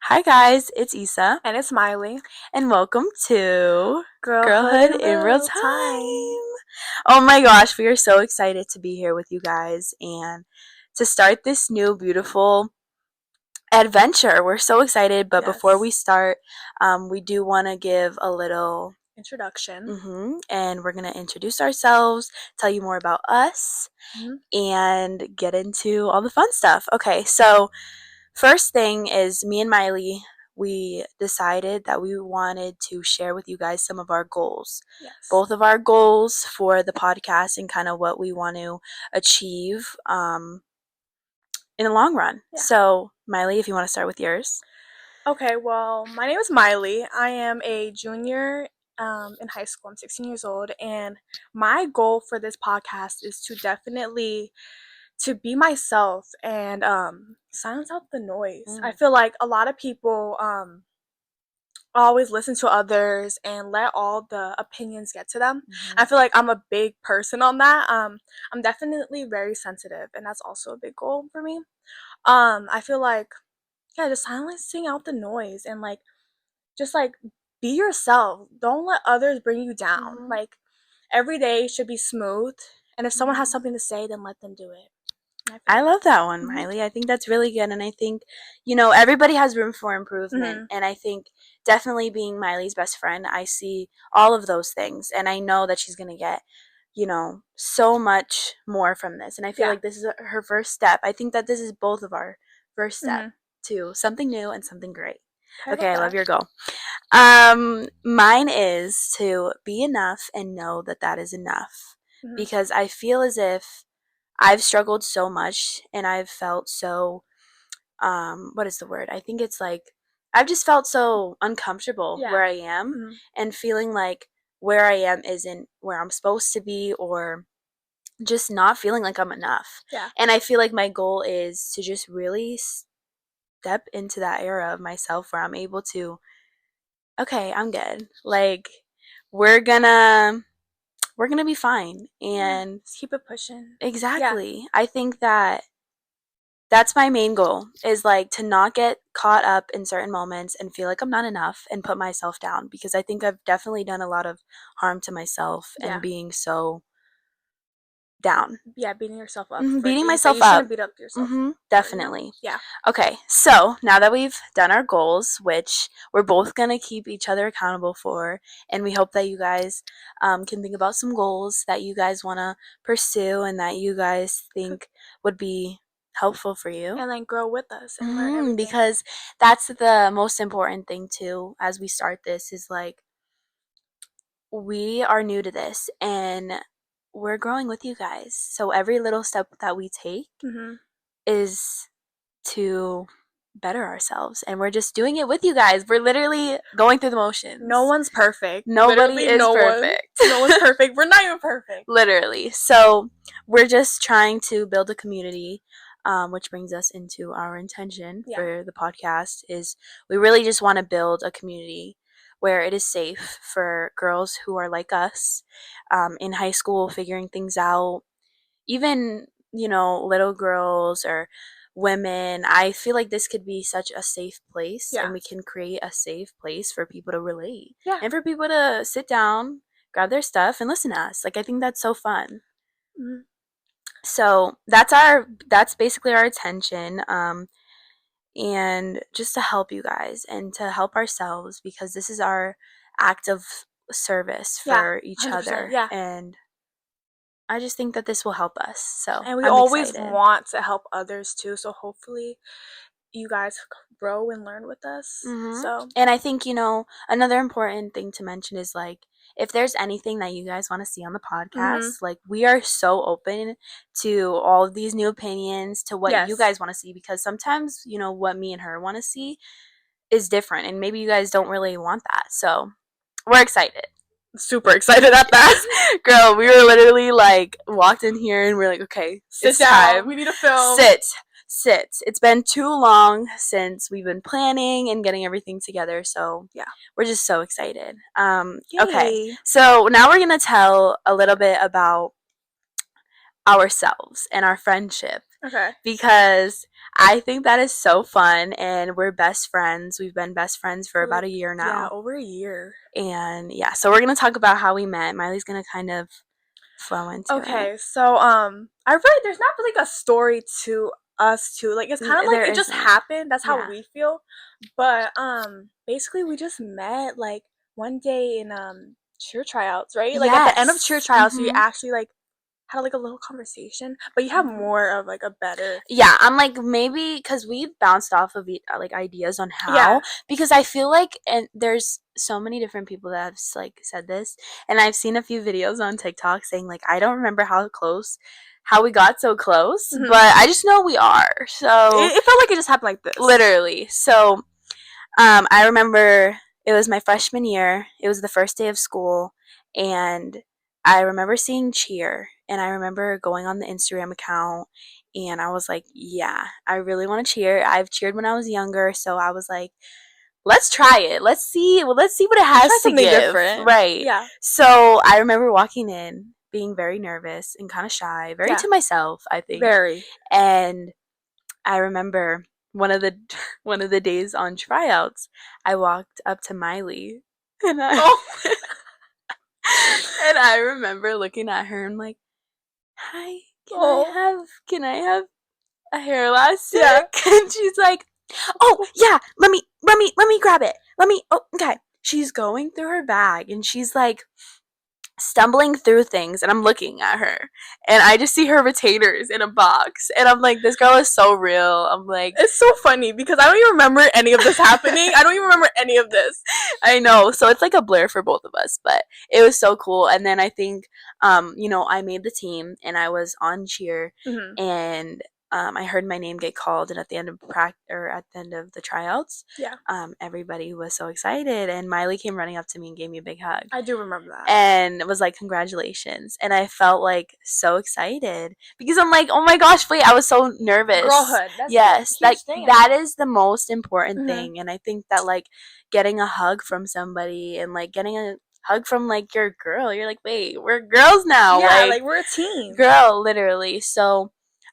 Hi guys, it's Issa. And it's Miley. And welcome to Girlhood in Real Time. Oh my gosh, we are so excited to be here with you guys and to start this new beautiful adventure. We're so excited, but before we start, we do want to give a little introduction. And we're going to introduce ourselves, tell you more about us, and get into all the fun stuff. Okay, so first thing is me and Miley, we decided that we wanted to share with you guys some of our goals. Yes. Both of our goals for the podcast and kind of what we want to achieve in the long run. Yeah. So, Miley, if you want to start with yours. Okay, well, my name is Miley. I am a junior in high school. I'm 16 years old, and my goal for this podcast is to definitely to be myself and silence out the noise. I feel like a lot of people always listen to others and let all the opinions get to them. I feel like I'm a big person on that. I'm definitely very sensitive, and that's also a big goal for me. I feel like just silencing out the noise and just be yourself. Don't let others bring you down. Like every day should be smooth, and if someone has something to say, then let them do it. I love that one, Miley. I think that's really good, and I think, everybody has room for improvement, and I think definitely being Miley's best friend, I see all of those things, and I know that she's going to get, so much more from this, and I feel like this is her first step. I think that this is both of our first step to something new and something great. Okay, I love your goal. Mine is to be enough and know that that is enough, because I feel as if I've struggled so much and I've felt so, what is the word? I think it's like, I've just felt so uncomfortable where I am and feeling like where I am isn't where I'm supposed to be, or just not feeling like I'm enough. Yeah. And I feel like my goal is to just really step into that era of myself where I'm able to, okay, I'm good. Like, we're gonna be fine. And just keep it pushing. Exactly. Yeah. I think that that's my main goal, is like to not get caught up in certain moments and feel like I'm not enough and put myself down, because I think I've definitely done a lot of harm to myself and being so down. Yeah, beating yourself up. Beating myself up. You shouldn't beat up yourself. Definitely. Yeah. Okay, so now that we've done our goals, which we're both going to keep each other accountable for, and we hope that you guys can think about some goals that you guys want to pursue and that you guys think would be helpful for you. And grow with us and learn everything. Because that's the most important thing too, as we start this, is like, we are new to this and we're growing with you guys. So every little step that we take is to better ourselves, and we're just doing it with you guys. We're literally going through the motions. No one's perfect. Nobody is perfect. No one's perfect. We're not even perfect. Literally. So we're just trying to build a community, which brings us into our intention for the podcast, is we really just want to build a community where it is safe for girls who are like us, in high school, figuring things out, even, little girls or women. I feel like this could be such a safe place, and we can create a safe place for people to relate, and for people to sit down, grab their stuff, and listen to us. Like, I think that's so fun. So that's basically our intention, and just to help you guys and to help ourselves, because this is our act of service for each other. And I just think that this will help us. So, and we I'm always excited. Want to help others too. So hopefully you guys grow and learn with us. So, and I think, another important thing to mention is, like, if there's anything that you guys want to see on the podcast, like, we are so open to all of these new opinions, to what you guys want to see, because sometimes, what me and her want to see is different, and maybe you guys don't really want that. So we're excited. Super excited at that. Girl, we were literally walked in here and we're like, okay, sit down. Time. We need to film. Sit. It's been too long since we've been planning and getting everything together. So we're just so excited. Okay, so now we're gonna tell a little bit about ourselves and our friendship. Okay. Because I think that is so fun, and we're best friends. We've been best friends for about a year Yeah, now. over a year. And yeah, so we're going to talk about how we met. Miley's going to kind of flow into Okay, so I really there's not really like a story to us too. Like it's it. kind of like There it just isn't. happened. That's how Yeah. we feel. But basically we just met like one day in cheer tryouts, right? Like at the end of cheer Yes. tryouts, we Mm-hmm. actually like had like a little conversation. But you have more of like a better. Yeah, I'm like maybe because we've bounced off of like ideas on Yeah. how, because I feel like, and there's so many different people that have like said this, and I've seen a few videos on TikTok saying like I don't remember how we got so close, Mm-hmm. but I just know we are. So It felt like it just happened like this. literally, so I remember it was my freshman year. It was the first day of school, and I remember seeing cheer, and I remember going on the Instagram account, and I was like, yeah, I really want to cheer. I've cheered when I was younger, so I was like, let's try it. Let's see. Well, let's see what it Try has to something give. different. Right. Yeah. So I remember walking in, being very nervous and kind of shy, very Yeah. to myself, I think. Very. And I remember one of the one of the days on tryouts, I walked up to Miley, and I Oh. and I remember looking at her and like, "Hi, Oh. can I have a hair elastic?" Yeah. And she's like, "Oh yeah, let me grab it. Oh, okay." She's going through her bag and she's like stumbling through things, and I'm looking at her and I just see her retainers in a box, and I'm like, this girl is so real. I'm like, it's so funny because I don't even remember any of this happening. I don't even remember any of this. I know, so it's like a blur for both of us, but it was so cool. And then I think I made the team and I was on cheer, Mm-hmm. and I heard my name get called, and at the end of or at the end of the tryouts, Yeah. Everybody was so excited, and Miley came running up to me and gave me a big hug. I do remember that. And it was like, congratulations. And I felt like so excited because I'm like, oh my gosh, wait, I was so nervous. Girlhood. That's yes, a huge thing. that is the most important Mm-hmm. thing. And I think that like getting a hug from somebody and like getting a hug from like your girl, you're like, wait, we're girls now. Yeah, like we're a team. Girl, literally. So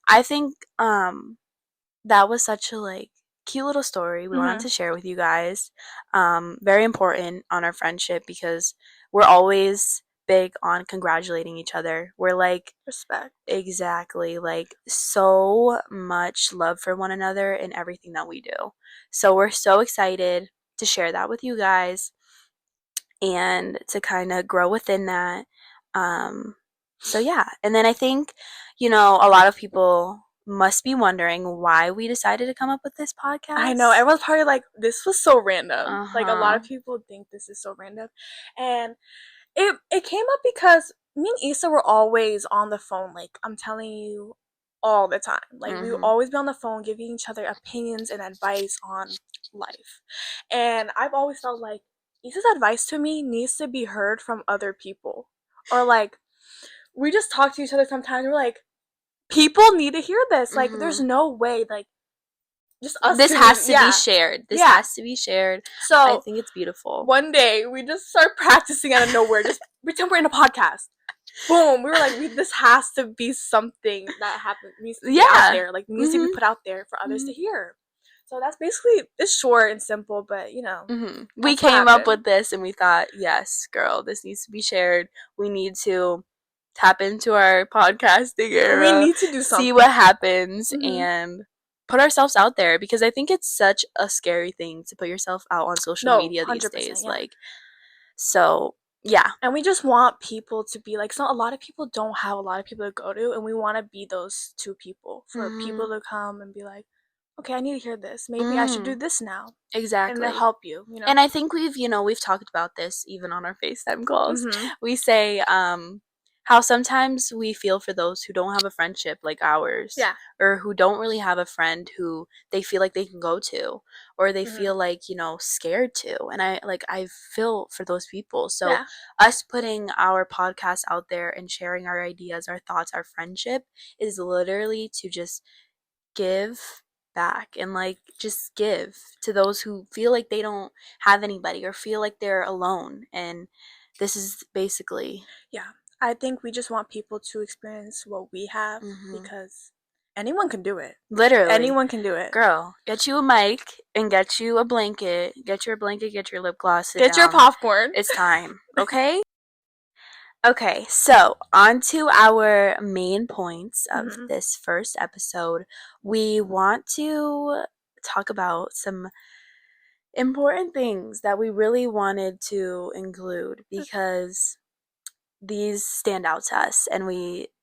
I think that was such a like cute little story we wanted to share with you guys. Very important on our friendship because we're always big on congratulating each other. We're like, respect. Exactly, like so much love for one another in everything that we do. So we're so excited to share that with you guys and to kind of grow within that. So yeah, and then I think, a lot of people must be wondering why we decided to come up with this podcast. I know everyone's probably like, this was so random. Like a lot Uh-huh. of people think this is so random, and it came up because me and Issa were always on the phone. Like I'm telling you, all the time. Like we would always be on the phone giving each other opinions and advice on life, and I've always felt like Issa's advice to me needs to be heard from other people, or like we just talk to each other sometimes. We're like, people need to hear this. Like there's no way like just us This two has to be yeah. shared. This Yeah. has to be shared. I So think it's beautiful. one day we just start practicing out of nowhere, just pretend we're in a podcast. Boom! We were like, this has to be something that happens, needs to be out there, like needs to be put out there for others to hear. So that's basically, it's short and simple, but we that's what came up happened. with this and we thought, yes, girl, this needs to be shared. We need to tap into our podcasting era. We need to do something. See what happens and put ourselves out there, because I think it's such a scary thing to put yourself out on social media these days. Yeah. Like, so yeah. And we just want people to be like, so a lot of people don't have a lot of people to go to, and we want to be those two people for people to come and be like, okay, I need to hear this. Maybe I should do this now. Exactly. And to help you, And I think we've talked about this even on our FaceTime calls. We say how sometimes we feel for those who don't have a friendship like ours. Yeah. Or who don't really have a friend who they feel like they can go to, or they feel like, scared to. And I feel for those people. So us putting our podcast out there and sharing our ideas, our thoughts, our friendship is literally to just give back and like just give to those who feel like they don't have anybody or feel like they're alone. And this is basically, yeah, I think we just want people to experience what we have Mm-hmm. because anyone can do it. Literally. Anyone can do it. Girl, get you a mic and get you a blanket. Get your blanket, get your lip gloss, sit Get your down. popcorn. It's time, okay? Okay, so on to our main points of Mhm. this first episode. We want to talk about some important things that we really wanted to include because these stand out to us, and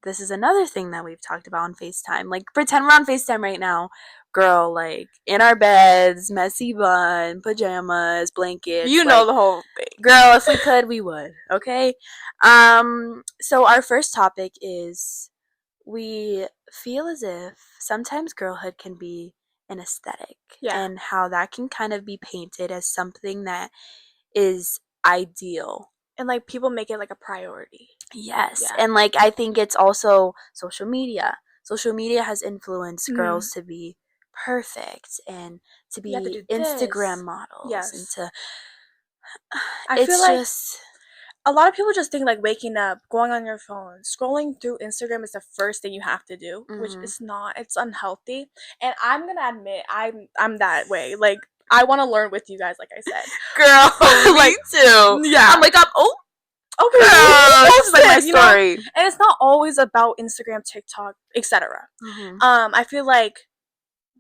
this is another thing that we've talked about on FaceTime. Like, pretend we're on FaceTime right now, girl, like in our beds, messy bun, pajamas, blankets, You know like, the whole thing. girl, if we could, we would. Okay. So our first topic is, we feel as if sometimes girlhood can be an aesthetic, Yeah. and how that can kind of be painted as something that is ideal. And like people make it like a priority. Yes. Yeah. And like, I think it's also social media. Social media has influenced Mhm. girls to be perfect and to You have to be do Instagram this. models and Yes. to I feel it's like just a lot of people just think like waking up, going on your phone, scrolling through Instagram is the first thing you have to do, which mhm. is not. It's unhealthy. And I'm gonna admit I'm that way. Like I want to learn with you guys, like I said. Girl, me Like too. yeah. I'm like, oh, Okay, who girl, this is like my posted, you know? story. And it's not always about Instagram, TikTok, etc. Mhm. I feel like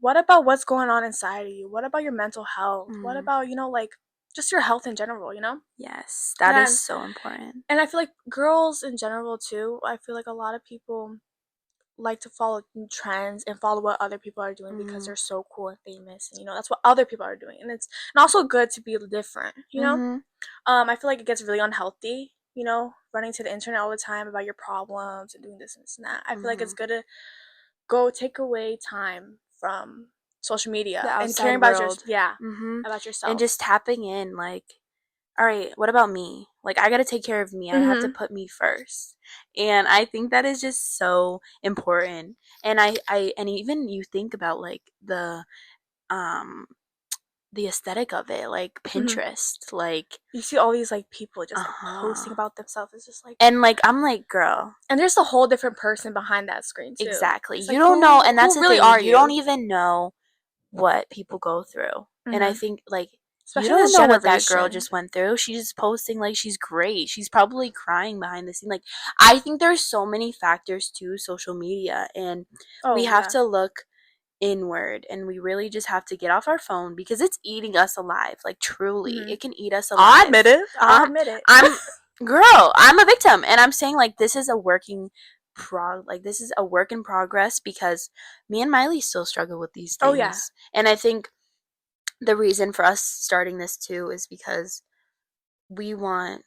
what about what's going on inside of you? What about your mental health? What Mhm. about, like just your health in general, Yes, that is And so important. and I feel like girls in general too, I feel like a lot of people like to follow trends and follow what other people are doing because Mhm. they're so cool and famous and that's what other people are doing. And also good to be different. Mhm. I feel like it gets really unhealthy, running to the internet all the time about your problems and doing this and this and that. I feel like it's Mhm. good to go take away time from social The media and outside caring about world. yeah, Mhm. about And yourself. just tapping in, like, all right, what about me? Like, I got to take care of me. I have to Mhm. put me first. And I think that is just so important. And and even you think about like um the aesthetic of it, like Mhm. Pinterest, like, You see all these like people just like posting uh-huh. about themselves. It's just like And like, I'm like, girl, and there's a whole different person behind that screen too. exactly. It's You like don't know, and that's who the really thing. are You don't you? even know what people go through. And I Mhm. think, like, you Especially don't this know what that girl generation. just went through. She's just posting like she's great. She's probably crying behind the scene. Like, I think there's so many factors to social media, and we Oh have yeah. to look inward, and we really just have to get off our phone because it's eating us alive. Like, truly, Mhm. it can eat us I'll admit alive. it. I'll Uh, admit it. I'm girl, I'm a victim, and I'm saying, like, this is a this is a work in progress, because me and Miley still struggle with these Oh yeah. things. And I think the reason for us starting this too is because we want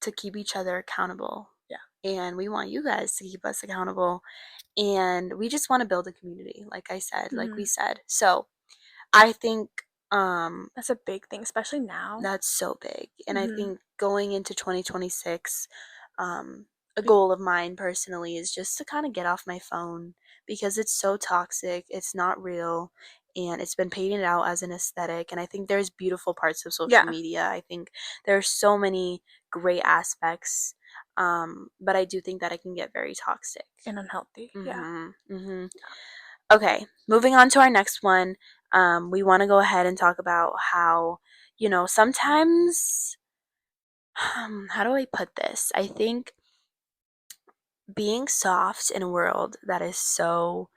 to keep each other accountable, Yeah. and we want you guys to keep us accountable, and we just want to build a community, like I said, like we Mhm. said. So I think That's a big thing, especially now. that's so big. And I Mhm. think going into 2026, a goal of mine personally is just to kind of get off my phone, because it's so toxic, it's not real, and it's been painted out as an aesthetic. And I think there's beautiful parts of social Yeah. media. I think there are so many great aspects, but I do think that it can get very toxic. And unhealthy. Yeah. Mm-hmm. Mm-hmm. Okay, moving on to our next one. We want to go ahead and talk about how, sometimes, how do I put this? I think being soft in a world that is so,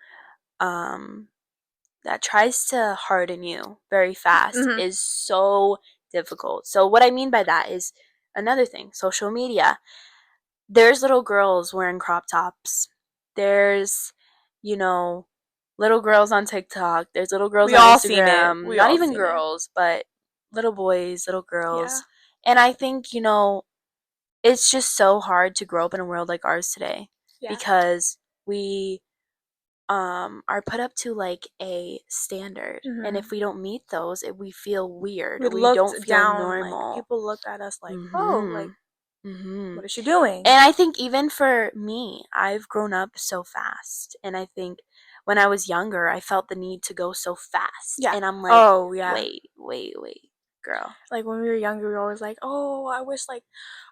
um, that tries to harden you very fast Mhm. is so difficult. So, what I mean by that is another thing, social media. There's little girls wearing crop tops. There's, you know, little girls on TikTok. There's little girls We on all seen it. Instagram. We Not all even seen it. girls, but little boys, little Yeah. girls. And I think, it's just so hard to grow up in a world like ours today, Yeah. because we are put up to like a standard, and if Mhm. we don't meet those, we feel weird. We We looked don't feel down, like normal. people looked at us like, "Oh, like Mhm. Mhm. what is she doing?" And I think even for me, I've grown up so fast. And I think when I was younger, I felt the need to go so fast. Yeah. And I'm like, Oh, yeah. wait, wait, wait. girl. Like when we were younger, we were always like, "Oh, I wish like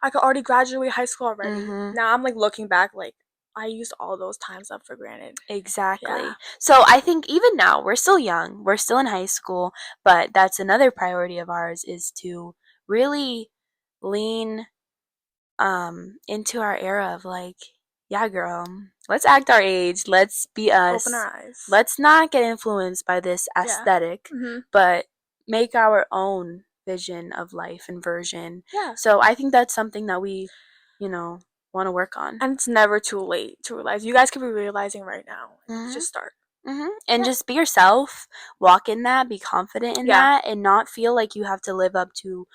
I could already graduate high school already." Now I'm like looking back, like I used all those times up for granted. Exactly. Yeah. So I think even now, we're still young, we're still in high school, but that's another priority of ours, is to really lean into our era of like, yeah, girl, let's act our age, let's be Open us. our eyes. Let's not get influenced by this Yeah. aesthetic, Mm-hmm. but make our own vision of life and version. Yeah. So I think that's something that we, want to work on. And it's never too late to realize. You guys could be realizing right now. Mhm. Just start. And Yeah. just be yourself, walk in that, be confident in Yeah. that, and not feel like you have to live up to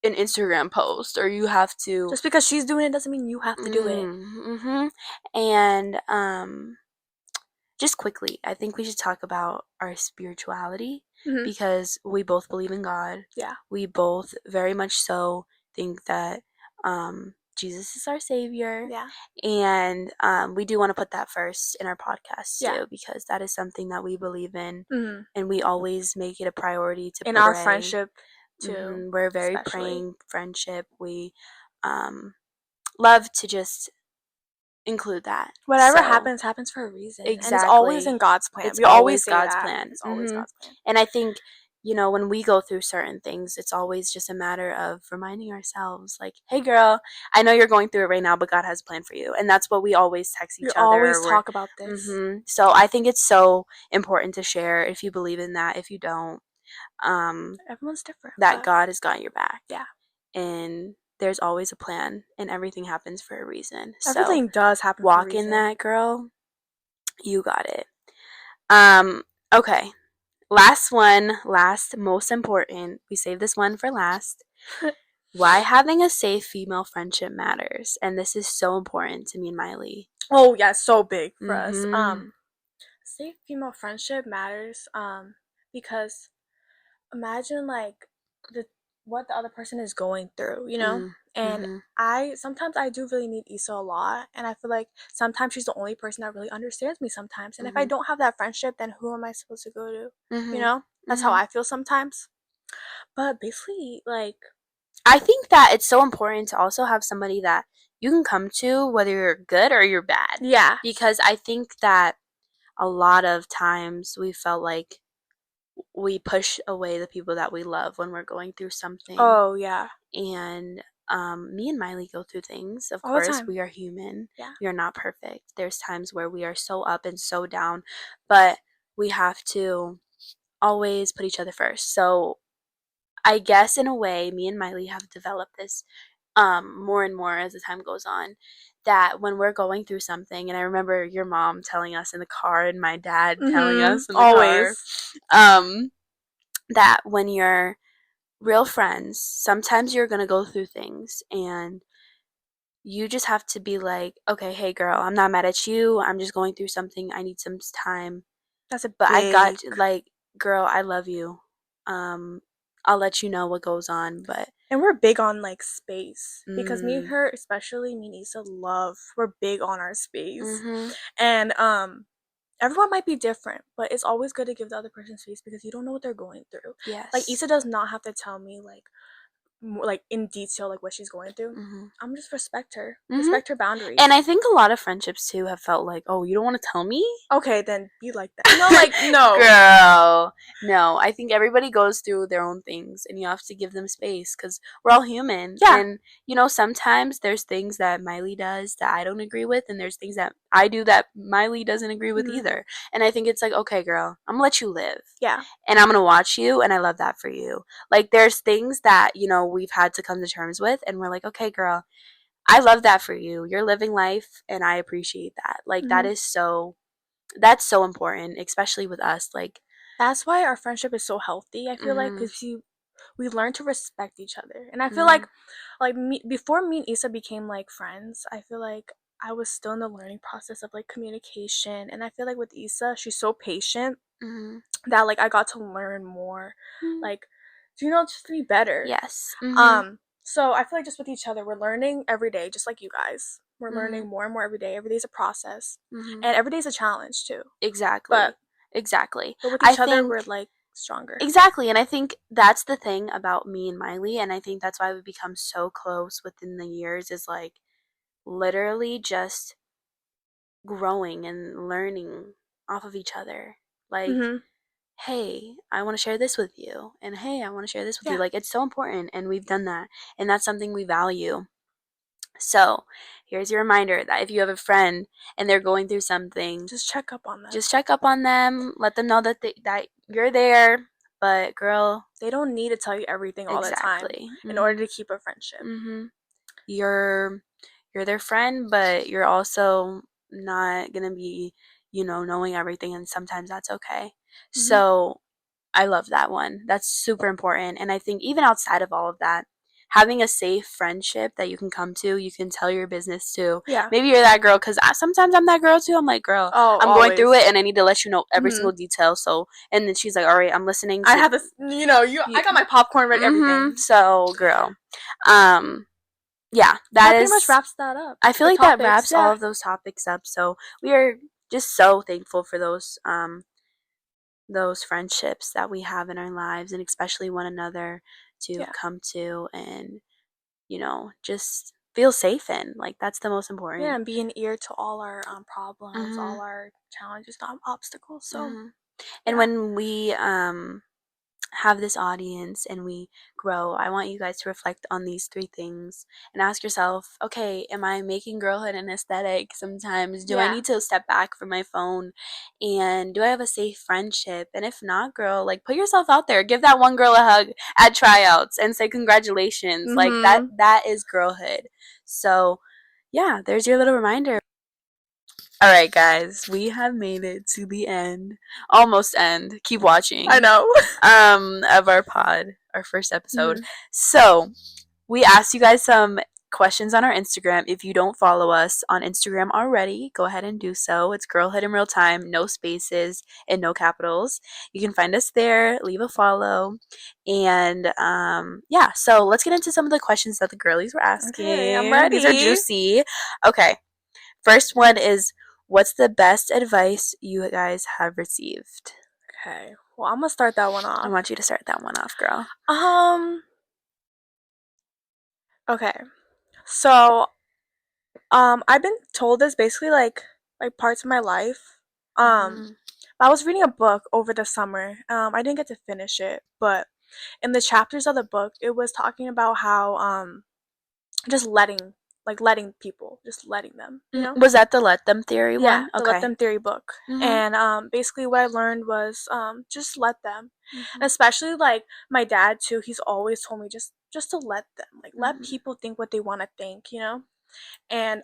an Instagram post, or you have to. Just because she's doing it doesn't mean you have to do it. Mm-hmm. And just quickly, I think we should talk about our spirituality, Mm-hmm. because we both believe in God. Yeah. We both very much so think that Jesus is our savior. Yeah. And we do want to put that first in our podcast Yeah. too, because that is something that we believe in, Mm-hmm. and we always make it a priority to In our pray. friendship too, We're a very especially. praying friendship. We love to just include that. Whatever So happens, happens for a reason. And it's always in exactly, God's plan. it's We always always say God's that. plan. It's always God's plan. And I think, when we go through certain things, it's always just a matter of reminding ourselves, like, hey girl, I know you're going through it right now, but God has a plan for you. And that's what we always text We each always other. talk about this. So I think it's so important to share, if you believe in that, if you don't, Everyone's different. that But God has got your back. yeah. And there's always a plan, and everything happens for a reason. So Everything does happen for a walk in reason. that, girl. You got it. Okay. Last, most important. We saved this one for last. Why having a safe female friendship matters. And this is so important to me and Miley. Oh yeah, so big for us. Mm-hmm. Safe female friendship matters. Because imagine like the what the other person is going through, you know? And Mm-hmm. I sometimes I do really need Issa a lot, and I feel like sometimes she's the only person that really understands me sometimes. And if I Mm-hmm. don't have that friendship, then who am I supposed to go to? You Mm-hmm. know? That's how Mm-hmm. I feel sometimes. But basically, like I think that it's so important to also have somebody that you can come to, whether you're good or you're bad. yeah. Because I think that a lot of times we felt like we push away the people that we love when we're going through something. Oh yeah. And me and Miley go through things. Of All the course, time. we are human. Yeah. We are not perfect. There's times where we are so up and so down, but we have to always put each other first. So I guess in a way, me and Miley have developed this more and more as the time goes on. That when we're going through something, and I remember your mom telling us in the car, and my dad telling us in the car, Always. that when you're real friends, sometimes you're gonna go through things, and you just have to be like, okay, hey girl, I'm not mad at you. I'm just going through something. I need some time, That's a but I big got you. Like, girl, I love you. Um, I'll let you know what goes on, but and we're big on like space because me and mm, her, especially me and Issa, we're big on our space. mm-hmm. And everyone might be different, but it's always good to give the other person space because you don't know what they're going through. Like Yes. Issa does not have to tell me like in detail like what she's going through. Mm-hmm. I'm just Mm-hmm. respect her boundaries. And I think a lot of friendships too have felt like, oh, you don't want to tell me? Okay, then be like that. You know, like no. Girl, no. I think everybody goes through their own things, and you have to give them space, because we're all human. Yeah. And sometimes there's things that Miley does that I don't agree with, and there's things that I do that Miley doesn't agree with either. And I think it's like, okay, girl, I'm gonna let you live. Yeah. And I'm gonna watch you, and I love that for you. Like, there's things that we've had to come to terms with, and we're like, okay, girl, I love that for you. You're living life, and I appreciate that. Like, that's so important, especially with us. Like, That's why our friendship is so healthy. I feel like mm-hmm, because we learn to respect each other, and I feel mm-hmm, like me before me and Issa became like friends. I feel like I was still in the learning process of like communication, and I feel like with Issa, she's so patient mm-hmm, that like I got to learn more, like just to be better. yes, mm-hmm, So I feel like just with each other, we're learning every day, just like you guys. We're mm-hmm, learning more and more every day. Every day's a process, mm-hmm. and every day's a challenge too. Exactly, But exactly. with I each other, think we're like stronger. Exactly, and I think that's the thing about me and Miley, and I think that's why we become so close within the years, is like literally just growing and learning off of each other. Like, Mm-hmm. hey, I want to share this with you, and hey, I want to share this with you. Yeah. Like, it's so important, and we've done that, and that's something we value. So, here's your reminder that if you have a friend and they're going through something, Just check up on them. just check up on them. Let them know that you're there. But girl, They don't need to tell you everything all the time exactly. in order to keep a friendship. You're their friend, but you're also not gonna be, knowing everything, and sometimes that's okay. So I love that one. That's super important. And I think even outside of all of that, having a safe friendship that you can come to, you can tell your business to. Yeah. Maybe you're that girl, because sometimes I'm that girl too. I'm like, girl, Oh, I'm going always. through it and I need to let you know every single detail. So, and then she's like, all right, I'm listening to. I have this, I got my popcorn ready, everything. So, girl, yeah, that pretty much wraps that up. I feel like that wraps all of those topics up. So we are just so thankful for those friendships that we have in our lives, and especially one another to come to, and just feel safe in. Like, that's the most important. Yeah, and be an ear to all our problems, all our challenges, obstacles. So and when we have this audience and we grow, I want you guys to reflect on these 3 things and ask yourself, okay, am I making girlhood an aesthetic sometimes? Do I need to step back from my phone? And do I have a safe friendship? And if not, girl, like, put yourself out there. Give that one girl a hug at tryouts and say congratulations. Like, that is girlhood. So, yeah, there's your little reminder. All right, guys, we have made it to the end, almost end. Keep watching. I know. Of our pod, our first episode. So we asked you guys some questions on our Instagram. If you don't follow us on Instagram already, go ahead and do so. It's Girlhood in Real Time, no spaces and no capitals. You can find us there. Leave a follow, and yeah. So let's get into some of the questions that the girlies were asking. Okay, I'm ready. These are juicy. Okay. First one is, what's the best advice you guys have received? Okay. Well, I'm gonna start that one off. I want you to start that one off, girl. Okay. So, I've been told this basically like parts of my life. I was reading a book over the summer. I didn't get to finish it, but in the chapters of the book, it was talking about how just letting people, just letting them, Was that the Let Them Theory one? Yeah, the Okay. Let Them Theory book. And basically what I learned was just let them. And especially like my dad too, he's always told me just to let them. Like let people think what they want to think, And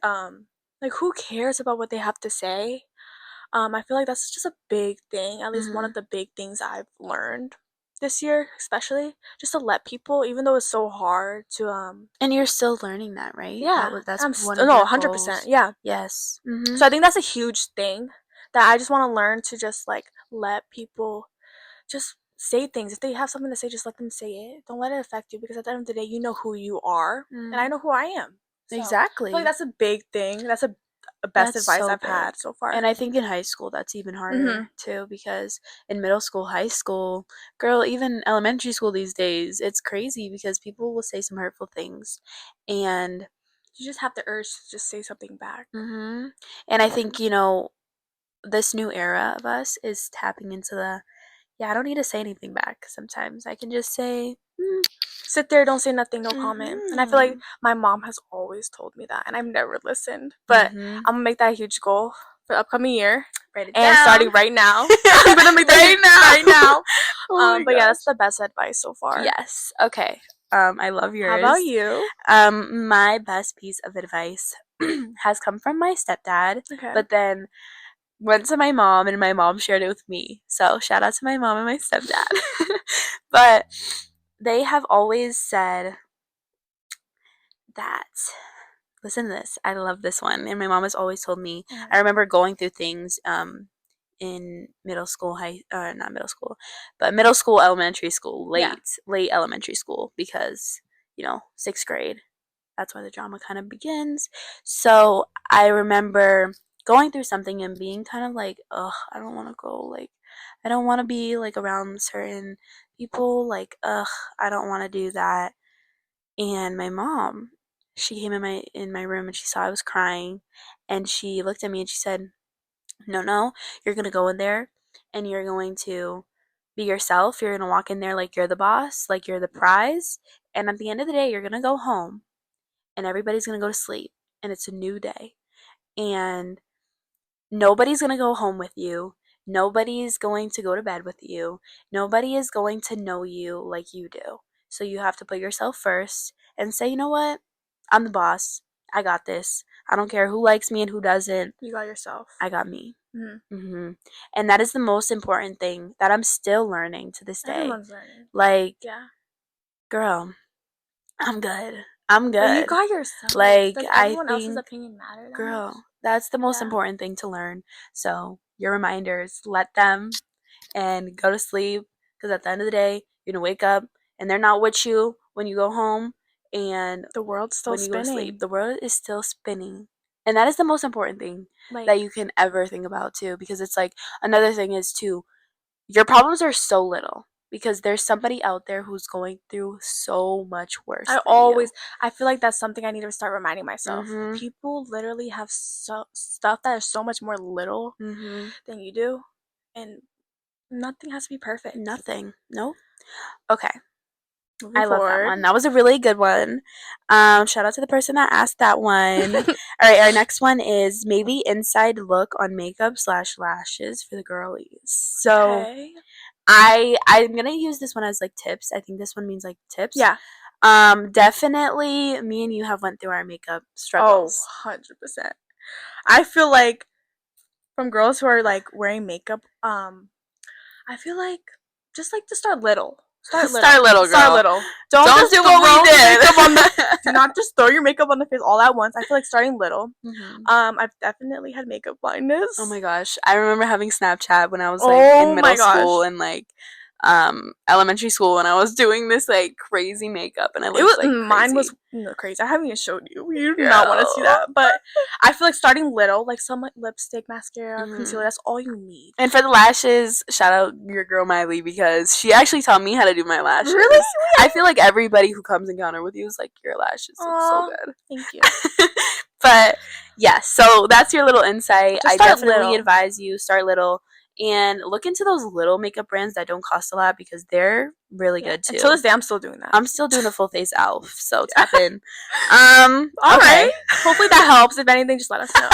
like who cares about what they have to say? I feel like that's just a big thing, at least one of the big things I've learned this year, especially just to let people, even though it's so hard to And you're still learning that, right? yeah, That's one no, of your 100%, goals. yeah. Yes. So I think that's a huge thing that I just want to learn, to just like let people just say things. If they have something to say, just let them say it. Don't let it affect you, because at the end of the day, you know who you are, and I know who I am. So Exactly. I feel like that's a big thing. That's a best advice I've had so far. And I think in high school that's even harder too, because in middle school, high school, girl, even elementary school these days, it's crazy because people will say some hurtful things, and you just have the urge to just say something back. And I think, this new era of us is tapping into I don't need to say anything back sometimes. I can just say, sit there, don't say nothing, no comment. And I feel like my mom has always told me that, and I've never listened. But I'm gonna make that a huge goal for the upcoming year. Write it and down. Starting right now. I'm gonna make that right now. Oh but yeah, that's the best advice so far. Yes. Okay. I love yours. How about you? My best piece of advice has come from my stepdad, but then went to my mom, and my mom shared it with me. So shout out to my mom and my stepdad. But they have always said that, listen to this, I love this one, and my mom has always told me, I remember going through things in middle school, not middle school, but middle school, elementary school, late elementary school, because 6th grade, that's where the drama kind of begins. So I remember going through something and being kind of like, ugh, I don't want to go, like, I don't want to be like around certain people. Like, ugh, I don't want to do that. And my mom, she came in my room and she saw I was crying, and she looked at me and she said, "No, no, you're gonna go in there and you're going to be yourself. You're gonna walk in there like you're the boss, like you're the prize. And at the end of the day, you're gonna go home and everybody's gonna go to sleep and it's a new day. And nobody's going to go home with you. Nobody's going to go to bed with you. Nobody is going to know you like you do. So you have to put yourself first and say, you know what? I'm the boss. I got this. I don't care who likes me and who doesn't. You got yourself. I got me." And that is the most important thing that I'm still learning to this day. Everyone's learning. Like, Yeah. girl, I'm good. I'm But you good. got yourself. Like, Does I everyone else's think, opinion matter that much? girl, that's the most Yeah. important thing to learn. So, your reminders, let them and go to sleep, because at the end of the day, you're going to wake up and they're not with you when you go home, and The world's still when you go to sleep, spinning. the world is still spinning. And that is the most important thing Like, that you can ever think about too, because it's like, another thing is too, your problems are so little because there's somebody out there who's going through so much worse than you. I feel like that's something I need to start reminding myself. Mhm. People literally have stuff that is so much more little Mhm. than you do, and nothing has to be perfect. Nothing. Nope. Okay. Moving I love that forward. one. That was a really good one. Shout out to the person that asked that one. All right, our next one is maybe inside look on makeup slash lashes for the girlies. So Okay. I'm gonna use this one as like tips. I think this one means like tips. Yeah. Definitely me and you have went through our makeup Oh, struggles. 100%. I feel like from girls who are like wearing makeup, I feel like just like to start little. Start little. Start little, girl. Start little. Don't Don't just do throw what we did. makeup on the. Do not just throw your makeup on the face all at once. I feel like starting little. I've definitely had makeup blindness. Oh my gosh. I remember having Snapchat when I was like Oh in my middle school gosh. and like elementary school, when I was doing this like crazy makeup and I looked like mine was crazy. crazy. I haven't even showed you. You do not want to see that. But I feel like starting little, like some like lipstick, mascara, concealer, that's all you need. And for the lashes, shout out your girl Miley, because she actually taught me how to do my lashes. Really? I feel like everybody who comes in encounter with you is like, your lashes look so good. Thank you. But yes, so that's your little insight. Just I start definitely little. advise you start little and look into those little makeup brands that don't cost a lot, because they're really good too. Until this day, I'm still doing that. I'm still doing a full face elf, so tap in. All Okay. right. Hopefully that helps. If anything, just let us know.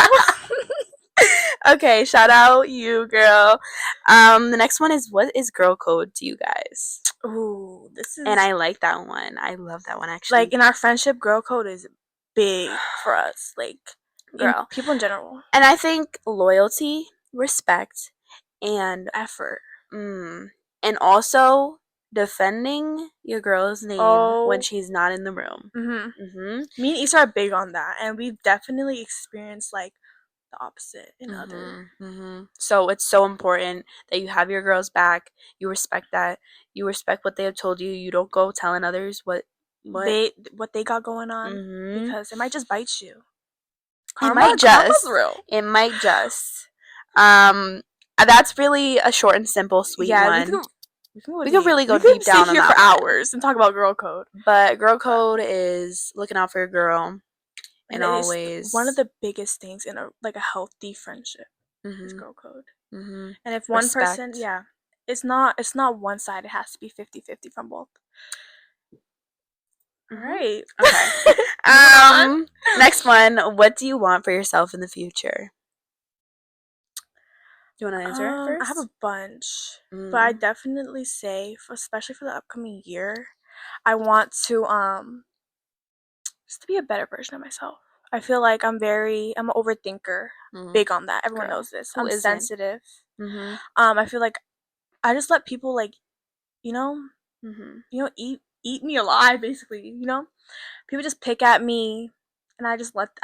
Okay, shout out you, girl. The next one is, what is girl code to you guys? Ooh, this is. And I like that one. I love that one, actually. Like in our friendship, girl code is big for us. Like girl, people in general. And I think loyalty, respect, and Effort. And also defending your girl's name when she's not in the room. Me and Issa are big on that, and we've definitely experienced like the opposite in other. So it's so important that you have your girls back. You respect that. You respect what they have told you. You don't go telling others what they got going on, because it might just bite you. Karma's real. It might just. That's really a short and simple, sweet one. We could really go deep down on that. We could sit here for hours and talk about girl code. But girl code is looking out for your girl, and always one of the biggest things in a healthy friendship is girl code. And if one person, it's not one side. It has to be 50-50 from both. All right. Okay. Next one. What do you want for yourself in the future? Do you want to answer it first? I have a bunch, but I definitely say, especially for the upcoming year, I want to just to be a better version of myself. I feel like I'm an overthinker, big on that. Everyone knows this. I'm sensitive. I feel like I just let people eat me alive, basically. People just pick at me, and I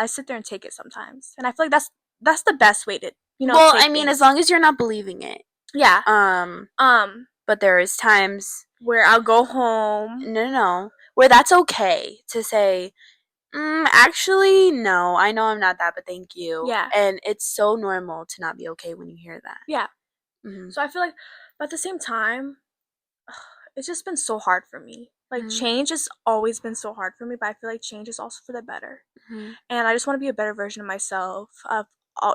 sit there and take it sometimes. And I feel like that's the best way to well, take I mean, things. as long as you're not believing it. Yeah. But there is times where I'll go home. No. Where that's okay to say, actually, no, I know I'm not that, but thank you. Yeah. And it's so normal to not be okay when you hear that. Yeah. So I feel like But at the same time, it's just been so hard for me. Like, change has always been so hard for me, but I feel like change is also for the better. Mm-hmm. And I just want to be a better version of myself.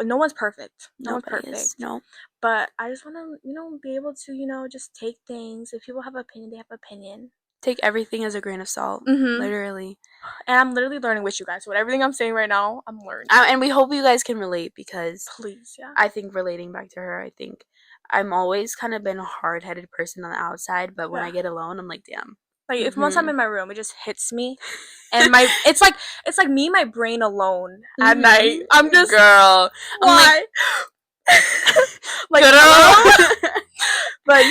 No one's perfect. No one's Nobody is. perfect. No. But I just want to, be able to, just take things. If people have an opinion, they have an opinion. Take everything as a grain of salt. Mm-hmm. Literally. And I'm literally learning with you guys. So everything I'm saying right now, I'm learning. And we hope you guys can relate because Please, yeah. I think relating back to her, I think I'm always kind of been a hard-headed person on the outside, but when I get alone, I'm like, damn. Like, if once I'm in my room, it just hits me, and it's like me and my brain alone at night. I'm just, girl. why? Like, girl. But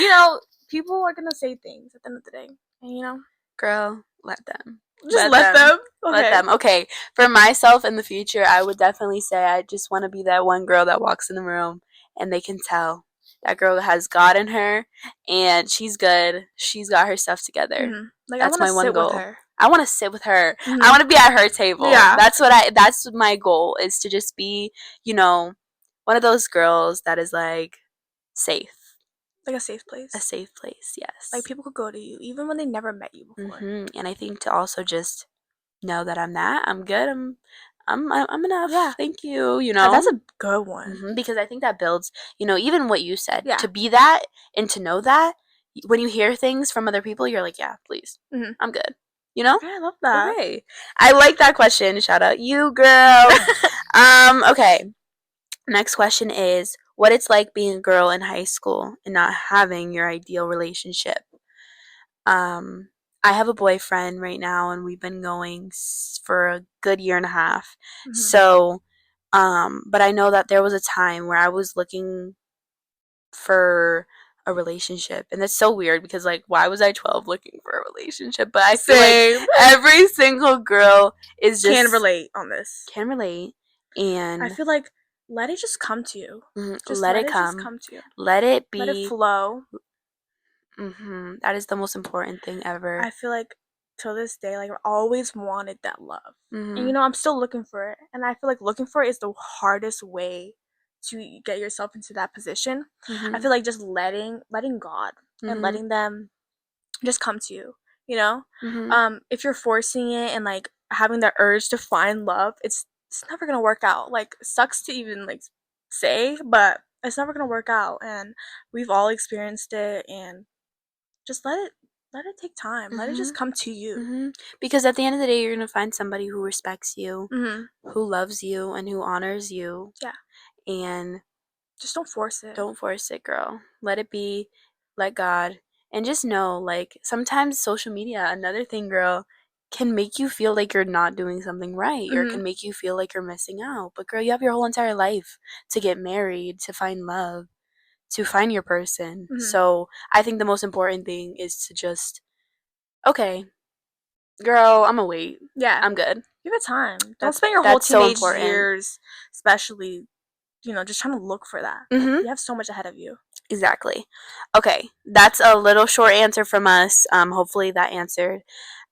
people are gonna say things at the end of the day, and girl, let them. Just let them. Okay. Let them. Okay. For myself in the future, I would definitely say I just want to be that one girl that walks in the room and they can tell that girl has God in her and she's good. She's got her stuff together. Mm-hmm. Like, that's my one goal. With her. I want to sit with her. Mm-hmm. I want to be at her table. Yeah. That's my goal is to just be, one of those girls that is like safe. Like a safe place. A safe place, yes. Like, people could go to you even when they never met you before. Mm-hmm. And I think to also just know that I'm good. I'm enough. Yeah. Thank you. That's a good one. Mm-hmm. Because I think that builds. Even what you said. Yeah. To be that and to know that when you hear things from other people, you're like, yeah, please, I'm good. Yeah, I love that. Okay. I like that question. Shout out you, girl. Okay. Next question is what it's like being a girl in high school and not having your ideal relationship. I have a boyfriend right now and we've been going for a good year and a half. Mm-hmm. So, but I know that there was a time where I was looking for a relationship. And that's so weird because, like, why was I 12 looking for a relationship? But I feel like every single girl is just... Can relate on this. Can relate. And... I feel like let it just come to you. Mm-hmm. Let it come. Just come to you. Let it be. Let it flow. Mm-hmm. That is the most important thing ever. I feel like till this day, like, I always wanted that love. Mm-hmm. And I'm still looking for it. And I feel like looking for it is the hardest way to get yourself into that position. Mm-hmm. I feel like just letting God and letting them just come to you. Mm-hmm. If you're forcing it and like having the urge to find love, it's never gonna work out. Like, sucks to even like say, but it's never gonna work out. And we've all experienced it. And just let it take time. Let it just come to you. Mm-hmm. Because at the end of the day, you're gonna find somebody who respects you, who loves you, and who honors you. Yeah. And just don't force it. Don't force it, girl. Let it be. Let God. And just know, like, sometimes social media, another thing, girl, can make you feel like you're not doing something right or can make you feel like you're missing out. But, girl, you have your whole entire life to get married, to find love, to find your person. So I think the most important thing is to just, okay, girl, I'm gonna wait. Yeah. I'm good. Give it time. Don't spend your whole teenage years, especially, just trying to look for that. You have so much ahead of you. Exactly. Okay, that's a little short answer from us. Hopefully that answered.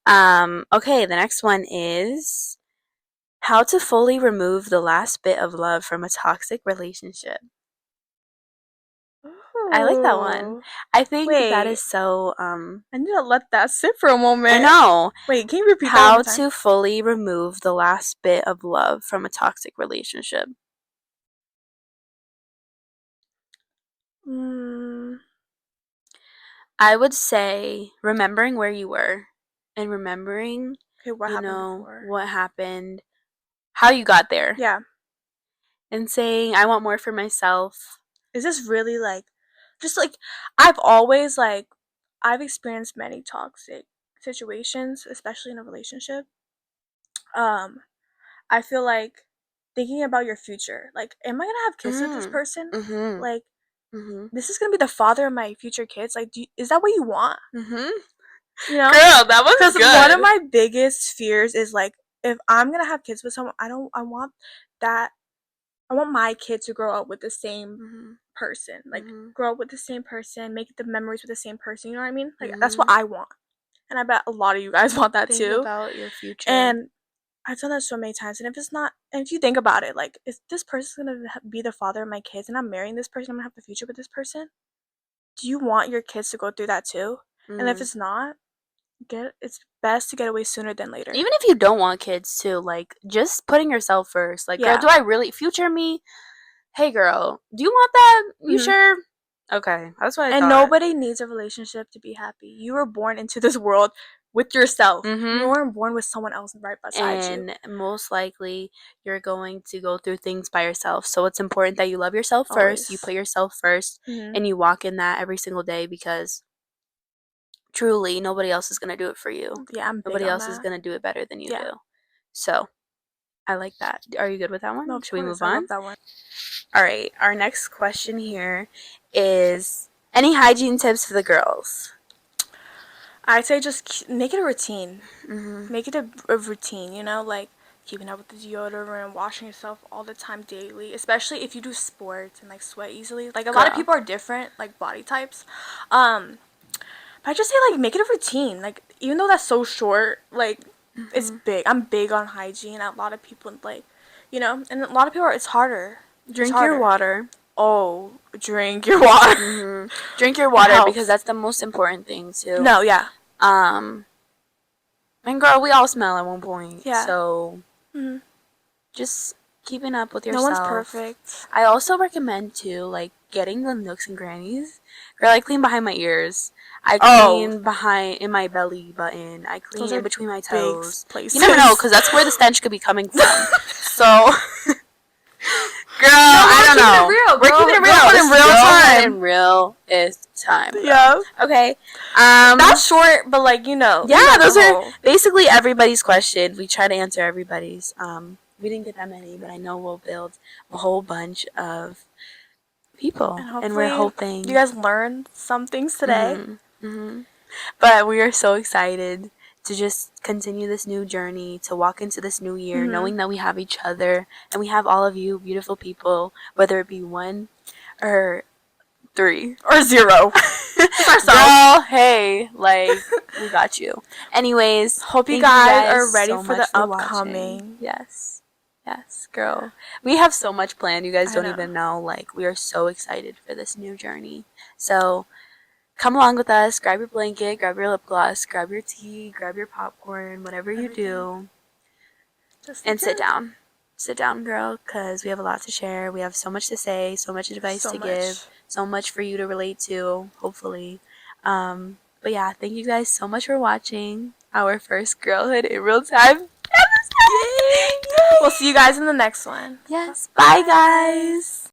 Okay, the next one is how to fully remove the last bit of love from a toxic relationship. Ooh. I like that one. I think that is so. I need to let that sit for a moment. I know. Wait, can you repeat that? How to fully remove the last bit of love from a toxic relationship. I would say remembering where you were and remembering, what happened, how you got there. Yeah. And saying, I want more for myself. Is this really just I've experienced many toxic situations, especially in a relationship. I feel like thinking about your future, like, am I gonna have kids with this person? Like, this is gonna be the father of my future kids. Like, is that what you want? Girl, that was good. Because one of my biggest fears is, like, if I'm gonna have kids with someone, I want my kids to grow up with the same person. Like, grow up with the same person, make the memories with the same person. You know what I mean? Like, that's what I want. And I bet a lot of you guys want that too. Think about your future. And I've done that so many times. And if you think about it, like, if this person's gonna be the father of my kids and I'm marrying this person, I'm gonna have the future with this person, do you want your kids to go through that too? Mm-hmm. And if it's not, it's best to get away sooner than later. Even if you don't want kids too, like, just putting yourself first. Like, girl, do I really, future me, hey girl, do you want that? You sure? Okay, that's what I thought. And nobody needs a relationship to be happy. You were born into this world with yourself. You weren't born with someone else right beside you. And most likely, you're going to go through things by yourself. So it's important that you love yourself first. You put yourself first, and you walk in that every single day, because truly, nobody else is going to do it for you. Yeah, I'm big Nobody on else that. is going to do it better than you do. So, I like that. Are you good with that one? No, Should we move on? I love that one. All right. Our next question here is, any hygiene tips for the girls? I'd say just make it a routine. Make it a routine, you know, like keeping up with the deodorant, washing yourself all the time daily, especially if you do sports and like sweat easily. Like a lot of people are different, like body types. But I just say like make it a routine. Like even though that's so short, like it's big. I'm big on hygiene. A lot of people like, you know, and a lot of people it's harder. Drink your water. Oh, drink your water. Drink your water, because that's the most important thing too. No, yeah. And girl, we all smell at one point. Yeah. So just keeping up with yourself. No one's perfect. I also recommend too, like, getting the nooks and crannies. Girl, I clean behind my ears. I clean behind in my belly button. I clean in between my toes. You never know, because that's where the stench could be coming from. So, girl, I don't know. We're keeping it real. In real time. In real is time. Yeah. Okay. That's short, but like, you know. Yeah, those are basically everybody's questions. We try to answer everybody's. We didn't get that many, but I know we'll build a whole bunch of people, and we're hoping you guys learned some things today. But we are so excited to just continue this new journey, to walk into this new year, knowing that we have each other and we have all of you beautiful people, whether it be 1 or 3 or 0. Girl, hey, like, we got you. Anyways, hope you guys are ready for the upcoming. Yes, girl. We have so much planned. You guys don't even know. Like, we are so excited for this new journey. So, come along with us. Grab your blanket, grab your lip gloss, grab your tea, grab your popcorn, whatever you do. And sit down. Sit down, girl, because we have a lot to share. We have so much to say, so much advice to give, so much for you to relate to, hopefully. But yeah, thank you guys so much for watching our first Girlhood in Real Time. We'll see you guys in the next one. Yes. Bye, guys.